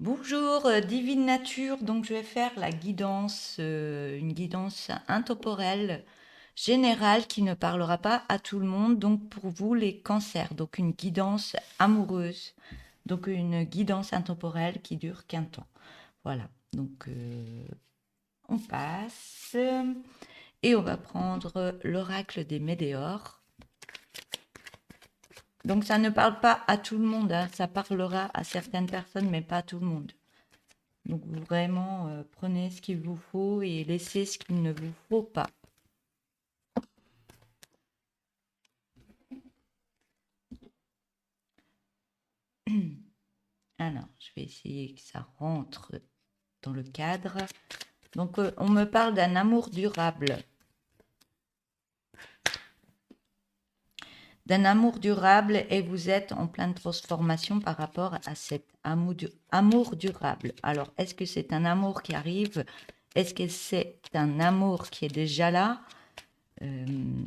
Bonjour, divine nature. Donc, je vais faire la guidance, une guidance intemporelle générale qui ne parlera pas à tout le monde. Donc, pour vous, les cancers. Donc, une guidance amoureuse. Donc, une guidance intemporelle qui dure qu'un temps. Voilà. Donc, on passe et on va prendre l'oracle des météores. Donc, ça ne parle pas à tout le monde, hein. Ça parlera à certaines personnes, mais pas à tout le monde. Donc vraiment, prenez ce qu'il vous faut et laissez ce qu'il ne vous faut pas. Alors, je vais essayer que ça rentre dans le cadre. Donc, on me parle d'un amour durable. D'un amour durable et vous êtes en pleine transformation par rapport à cet amour durable. Alors, est-ce que c'est un amour qui arrive? Est-ce que c'est un amour qui est déjà là? On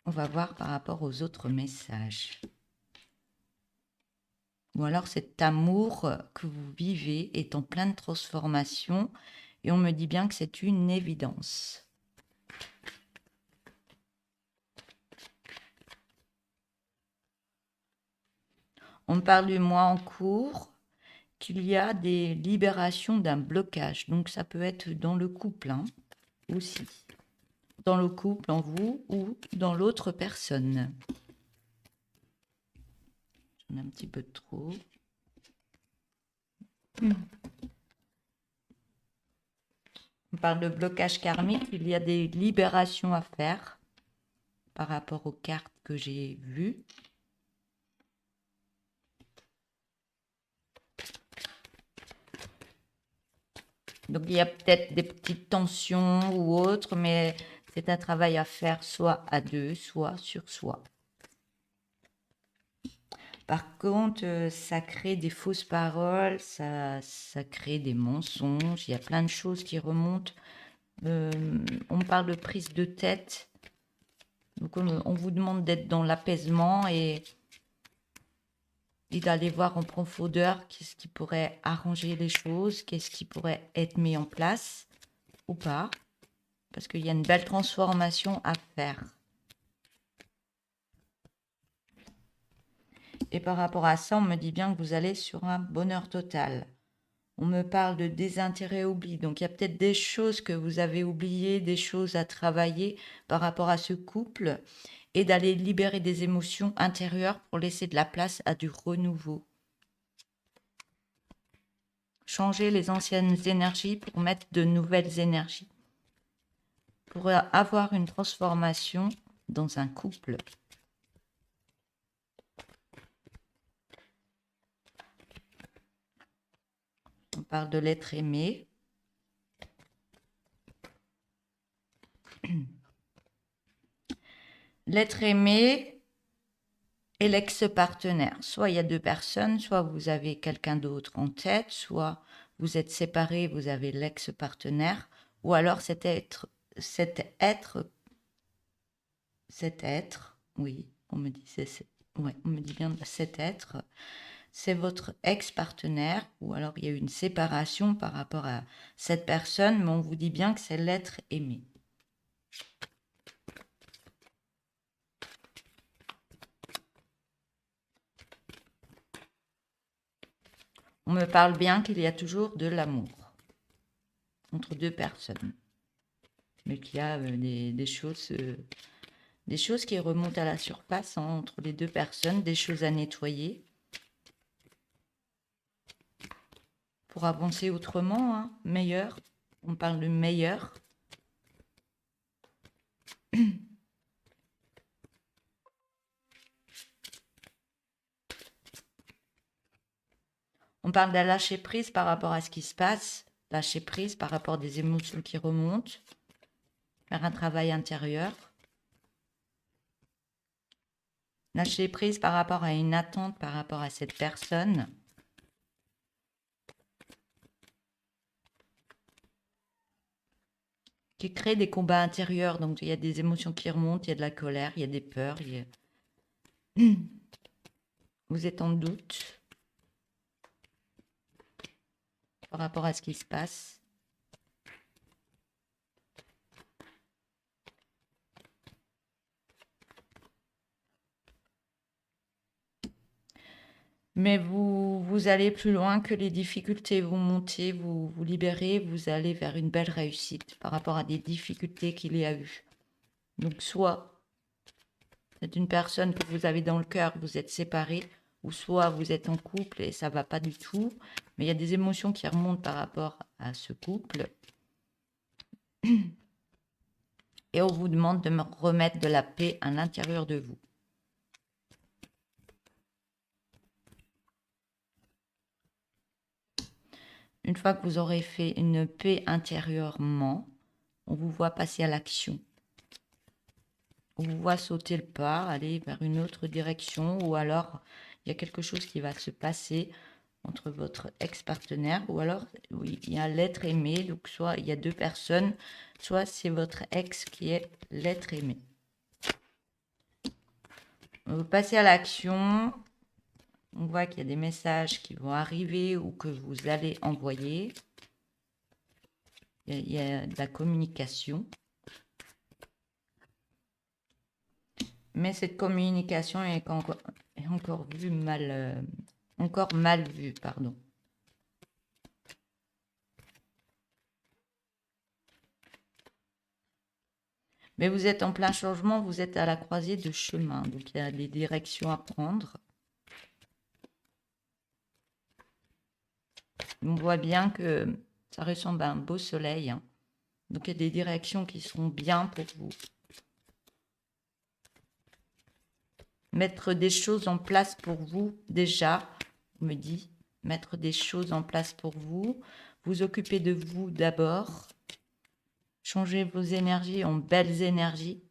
va voir par rapport aux autres messages. Ou alors cet amour que vous vivez est en pleine transformation et on me dit bien que c'est une évidence. On me parle du mois en cours, qu'il y a des libérations d'un blocage. Donc ça peut être dans le couple aussi. Dans le couple, en vous ou dans l'autre personne. J'en ai un petit peu trop. On parle de blocage karmique, il y a des libérations à faire par rapport aux cartes que j'ai vues. Donc il y a peut-être des petites tensions ou autres, mais c'est un travail à faire soit à deux, soit sur soi. Par contre, ça crée des fausses paroles, ça crée des mensonges, il y a plein de choses qui remontent. On parle de prise de tête. Donc on vous demande d'être dans l'apaisement et d'aller voir en profondeur qu'est-ce qui pourrait arranger les choses, qu'est-ce qui pourrait être mis en place ou pas. Parce qu'il y a une belle transformation à faire. Et par rapport à ça, on me dit bien que vous allez sur un bonheur total. On me parle de désintérêt oubli. Donc il y a peut-être des choses que vous avez oubliées, des choses à travailler par rapport à ce couple et d'aller libérer des émotions intérieures pour laisser de la place à du renouveau. Changer les anciennes énergies pour mettre de nouvelles énergies. Pour avoir une transformation dans un couple. On parle de l'être aimé. L'être aimé et l'ex-partenaire. Soit il y a deux personnes, soit vous avez quelqu'un d'autre en tête, soit vous êtes séparés, vous avez l'ex-partenaire, ou alors cet être, oui, on me dit, ouais, on me dit bien cet être, c'est votre ex-partenaire, ou alors il y a eu une séparation par rapport à cette personne, mais on vous dit bien que c'est l'être aimé. On me parle bien qu'il y a toujours de l'amour entre deux personnes, mais qu'il y a des choses qui remontent à la surface entre les deux personnes, des choses à nettoyer pour avancer autrement, meilleur. On parle de meilleur. On parle de lâcher prise par rapport à ce qui se passe, lâcher prise par rapport à des émotions qui remontent, faire un travail intérieur. Lâcher prise par rapport à une attente par rapport à cette personne. Qui crée des combats intérieurs. Donc il y a des émotions qui remontent, il y a de la colère, il y a des peurs. Vous êtes en doute. par rapport à ce qui se passe. Mais vous allez plus loin que les difficultés. Vous montez, vous libérez, vous allez vers une belle réussite par rapport à des difficultés qu'il y a eu. Donc, soit c'est une personne que vous avez dans le cœur, vous êtes séparés, ou soit vous êtes en couple et ça va pas du tout, mais il y a des émotions qui remontent par rapport à ce couple. Et on vous demande de me remettre de la paix à l'intérieur de vous. Une fois que vous aurez fait une paix intérieurement, on vous voit passer à l'action. On vous voit sauter le pas, aller vers une autre direction, ou alors il y a quelque chose qui va se passer entre votre ex-partenaire, ou alors oui, il y a l'être aimé, donc soit il y a deux personnes, soit c'est votre ex qui est l'être aimé. Vous passez à l'action, on voit qu'il y a des messages qui vont arriver ou que vous allez envoyer. Il y a de la communication. Mais cette communication est encore vue mal, encore mal vue, pardon. Mais vous êtes en plein changement, vous êtes à la croisée de chemin, donc il y a des directions à prendre. On voit bien que ça ressemble à un beau soleil, hein. Donc il y a des directions qui seront bien pour vous. Mettre des choses en place pour vous, déjà, on me dit, mettre des choses en place pour vous, vous occuper de vous d'abord, changer vos énergies en belles énergies.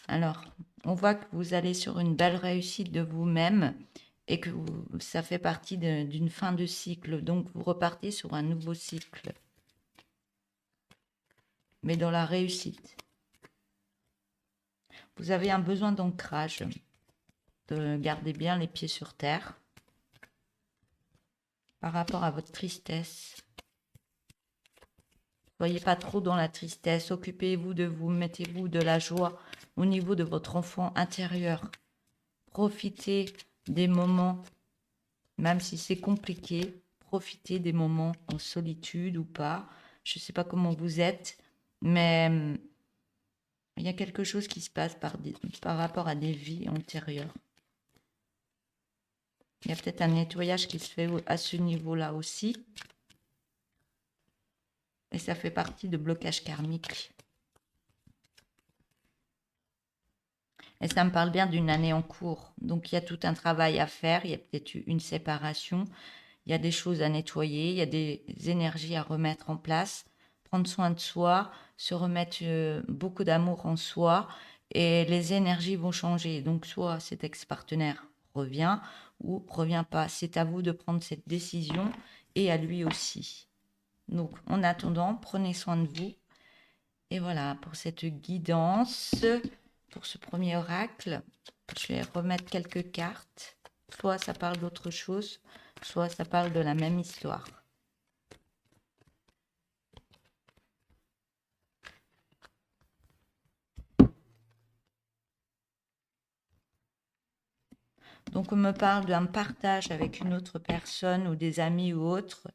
Alors, on voit que vous allez sur une belle réussite de vous-même et que ça fait partie d'une fin de cycle. Donc, vous repartez sur un nouveau cycle, mais dans la réussite. Vous avez un besoin d'ancrage, de garder bien les pieds sur terre par rapport à votre tristesse. Soyez pas trop dans la tristesse, occupez-vous de vous, mettez-vous de la joie au niveau de votre enfant intérieur. Profitez des moments, même si c'est compliqué, profitez des moments en solitude ou pas. Je ne sais pas comment vous êtes, mais il y a quelque chose qui se passe par rapport à des vies antérieures. Il y a peut-être un nettoyage qui se fait à ce niveau-là aussi. Et ça fait partie de blocages karmiques. Et ça me parle bien d'une année en cours. Donc, il y a tout un travail à faire. Il y a peut-être une séparation. Il y a des choses à nettoyer. Il y a des énergies à remettre en place. Prendre soin de soi. Se remettre beaucoup d'amour en soi. Et les énergies vont changer. Donc, soit cet ex-partenaire revient ou revient pas. C'est à vous de prendre cette décision et à lui aussi. Donc, en attendant, prenez soin de vous. Et voilà, pour cette guidance, pour ce premier oracle, je vais remettre quelques cartes. Soit ça parle d'autre chose, soit ça parle de la même histoire. Donc, on me parle d'un partage avec une autre personne ou des amis ou autres,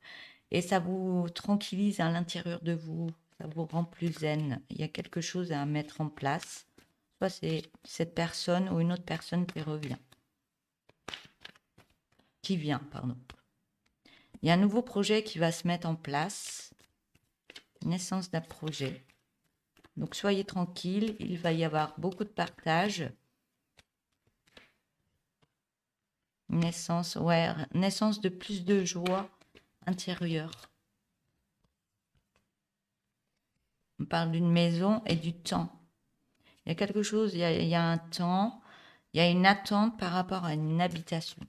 et ça vous tranquillise à l'intérieur de vous, ça vous rend plus zen. Il y a quelque chose à mettre en place. Soit c'est cette personne ou une autre personne qui revient. Qui vient, pardon. Il y a un nouveau projet qui va se mettre en place. Naissance d'un projet. Donc soyez tranquille, il va y avoir beaucoup de partage. Naissance, ouais, naissance de plus de joie intérieure. On parle d'une maison et du temps. Il y a quelque chose, il y a un temps, il y a une attente par rapport à une habitation.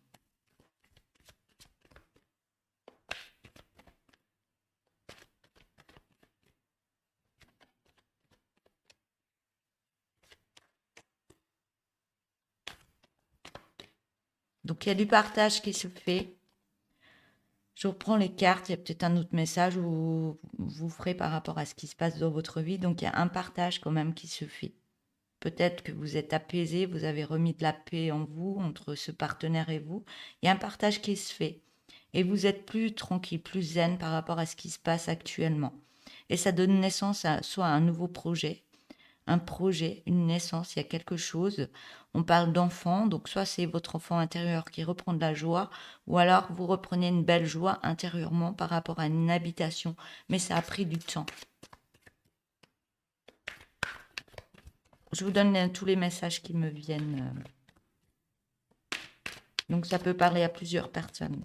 Donc, il y a du partage qui se fait. Je reprends les cartes, il y a peut-être un autre message où vous ferez par rapport à ce qui se passe dans votre vie. Donc, il y a un partage quand même qui se fait. Peut-être que vous êtes apaisé, vous avez remis de la paix en vous, entre ce partenaire et vous. Il y a un partage qui se fait. Et vous êtes plus tranquille, plus zen par rapport à ce qui se passe actuellement. Et ça donne naissance à soit un nouveau projet, un projet, une naissance, il y a quelque chose. On parle d'enfant, donc soit c'est votre enfant intérieur qui reprend de la joie, ou alors vous reprenez une belle joie intérieurement par rapport à une habitation. Mais ça a pris du temps. Je vous donne tous les messages qui me viennent. Donc ça peut parler à plusieurs personnes.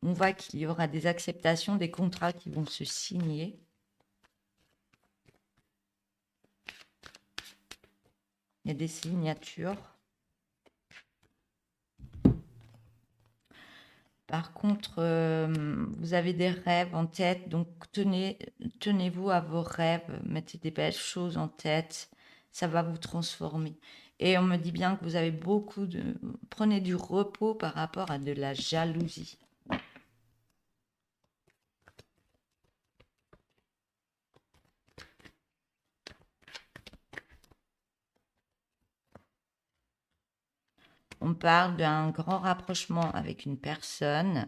On voit qu'il y aura des acceptations, des contrats qui vont se signer. Il y a des signatures. Par contre, vous avez des rêves en tête, donc tenez-vous à vos rêves, mettez des belles choses en tête, ça va vous transformer. Et on me dit bien que vous avez prenez du repos par rapport à de la jalousie. On parle d'un grand rapprochement avec une personne.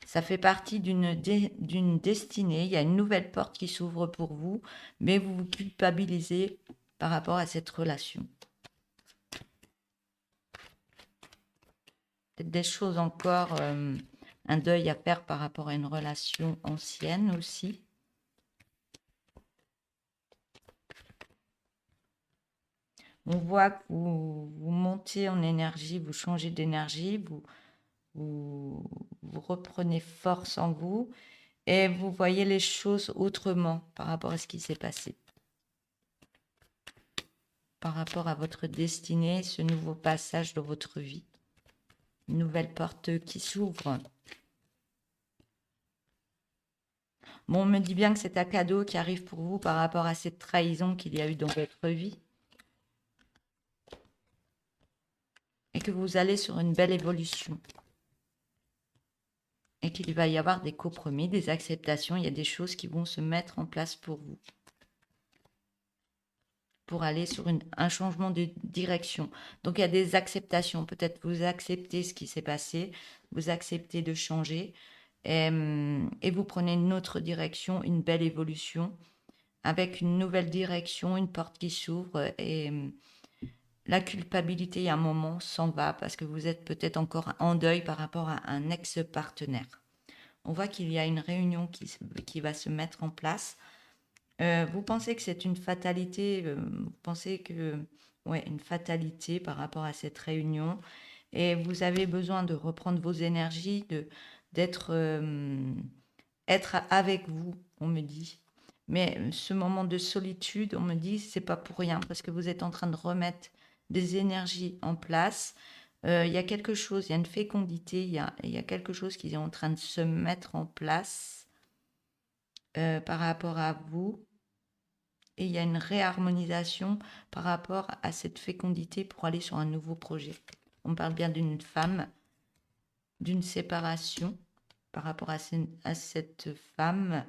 Ça fait partie d'une destinée. Il y a une nouvelle porte qui s'ouvre pour vous, mais vous vous culpabilisez par rapport à cette relation. Peut-être des choses encore, un deuil à faire par rapport à une relation ancienne aussi. On voit que vous montez en énergie, vous changez d'énergie, vous reprenez force en vous et vous voyez les choses autrement par rapport à ce qui s'est passé. Par rapport à votre destinée, ce nouveau passage dans votre vie. Une nouvelle porte qui s'ouvre. Bon, on me dit bien que c'est un cadeau qui arrive pour vous par rapport à cette trahison qu'il y a eu dans votre vie. Et que vous allez sur une belle évolution. Et qu'il va y avoir des compromis, des acceptations, il y a des choses qui vont se mettre en place pour vous. Pour aller sur un changement de direction. Donc il y a des acceptations. Peut-être vous acceptez ce qui s'est passé, vous acceptez de changer et vous prenez une autre direction, une belle évolution avec une nouvelle direction, une porte qui s'ouvre et la culpabilité, il y a un moment, s'en va parce que vous êtes peut-être encore en deuil par rapport à un ex-partenaire. On voit qu'il y a une réunion qui va se mettre en place. Vous pensez que c'est une fatalité, vous pensez que, ouais, une fatalité par rapport à cette réunion, et vous avez besoin de reprendre vos énergies, d'être être avec vous, on me dit. Mais ce moment de solitude, on me dit, c'est pas pour rien parce que vous êtes en train de remettre des énergies en place. Il y a quelque chose, il y a une fécondité, il y a quelque chose qui est en train de se mettre en place par rapport à vous. Et il y a une réharmonisation par rapport à cette fécondité pour aller sur un nouveau projet. On parle bien d'une femme, d'une séparation par rapport à cette femme.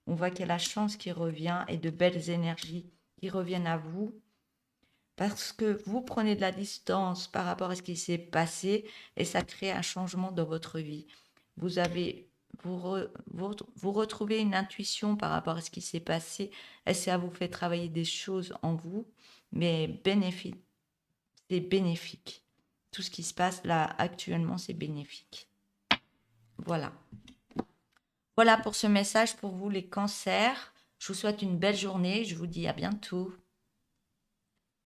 On voit qu'il y a la chance qui revient et de belles énergies qui reviennent à vous parce que vous prenez de la distance par rapport à ce qui s'est passé et ça crée un changement dans votre vie. Vous avez vous retrouvez une intuition par rapport à ce qui s'est passé et ça vous fait travailler des choses en vous, mais c'est bénéfique. Tout ce qui se passe là actuellement, c'est bénéfique. Voilà. Voilà pour ce message pour vous les cancers. Je vous souhaite une belle journée. Je vous dis à bientôt.